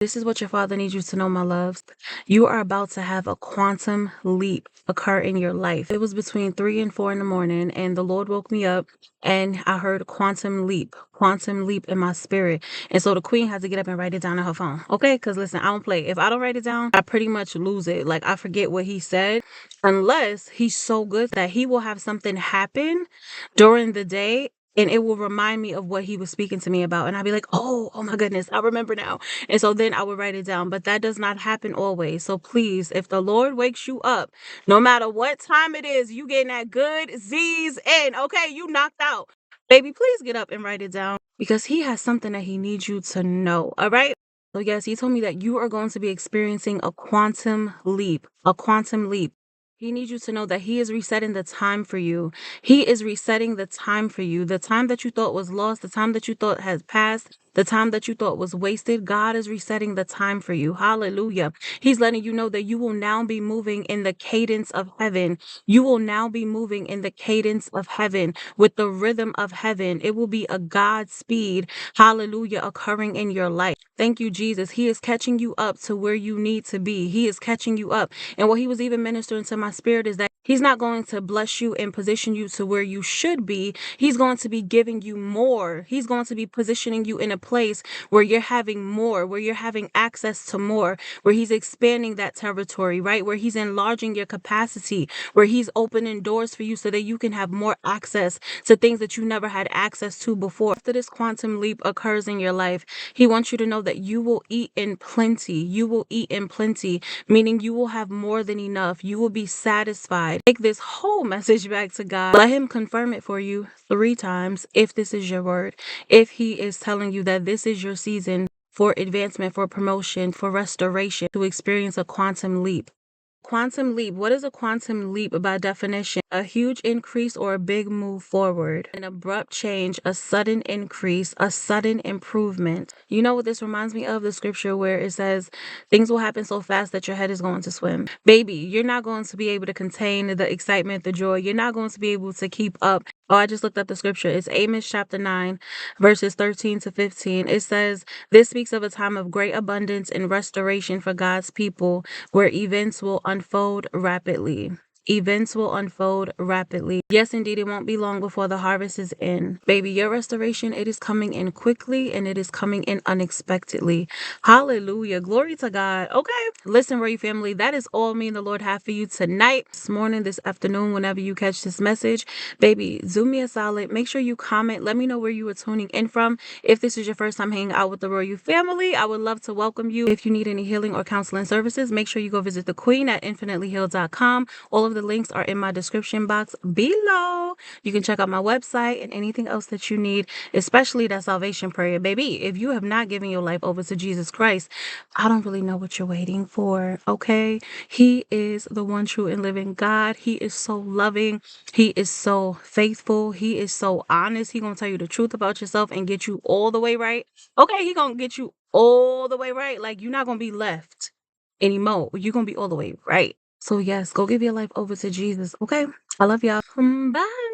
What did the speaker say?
This is what your Father needs you to know, my loves. You are about to have a quantum leap occur in your life. It was between 3 and 4 in the morning, and the Lord woke me up, and I heard quantum leap in my spirit. And so the queen had to get up and write it down on her phone. Okay? Because listen, I don't play. If I don't write it down, I pretty much lose it. Like, I forget what he said, unless he's so good that he will have something happen during the day, and it will remind me of what he was speaking to me about. And I'll be like, oh my goodness, I remember now. And so then I would write it down. But that does not happen always. So please, if the Lord wakes you up, no matter what time it is, you getting that good Z's in, okay? You knocked out. Baby, please get up and write it down, because he has something that he needs you to know, all right? So yes, he told me that you are going to be experiencing a quantum leap, a quantum leap. He needs you to know that he is resetting the time for you. He is resetting the time for you. The time that you thought was lost, the time that you thought has passed, the time that you thought was wasted, God is resetting the time for you. Hallelujah. He's letting you know that you will now be moving in the cadence of heaven. You will now be moving in the cadence of heaven with the rhythm of heaven. It will be a God speed, hallelujah, occurring in your life. Thank you, Jesus. He is catching you up to where you need to be. He is catching you up. And what he was even ministering to my spirit is that he's not going to bless you and position you to where you should be. He's going to be giving you more. He's going to be positioning you in a place where you're having more, where you're having access to more, where he's expanding that territory, right? Where he's enlarging your capacity, where he's opening doors for you so that you can have more access to things that you never had access to before. After this quantum leap occurs in your life, he wants you to know that you will eat in plenty. You will eat in plenty, meaning you will have more than enough. You will be satisfied. Take this whole message back to God. Let him confirm it for you 3 times if this is your word. If he is telling you that this is your season for advancement, for promotion, for restoration, to experience a quantum leap. Quantum leap. What is a quantum leap by definition? A huge increase or a big move forward, an abrupt change, a sudden increase, a sudden improvement. You know what this reminds me of? The scripture where it says things will happen so fast that your head is going to swim. Baby, you're not going to be able to contain the excitement, the joy. You're not going to be able to keep up. Oh, I just looked up the scripture. It's Amos chapter 9, verses 13 to 15. It says, this speaks of a time of great abundance and restoration for God's people, where events will unfold rapidly. Events will unfold rapidly. Yes, indeed, it won't be long before the harvest is in. Baby, your restoration, it is coming in quickly, and it is coming in unexpectedly. Hallelujah. Glory to God. Okay. Listen, Roy family, that is all me and the Lord have for you tonight, this morning, this afternoon, whenever you catch this message. Baby, do me a solid. Make sure you comment. Let me know where you are tuning in from. If this is your first time hanging out with the Royal family, I would love to welcome you. If you need any healing or counseling services, make sure you go visit the queen at infinitelyhealed.com. All of the links are in my description box below. You can check out my website and anything else that you need, especially that salvation prayer. Baby, if you have not given your life over to Jesus Christ, I don't really know what you're waiting for, okay? He is the one true and living God. He is so loving. He is so faithful. He is so honest. He gonna tell you the truth about yourself and get you all the way right. Okay, he gonna get you all the way right. Like, you're not gonna be left anymore. You're gonna be all the way right. So yes, go give your life over to Jesus, okay? I love y'all. Bye.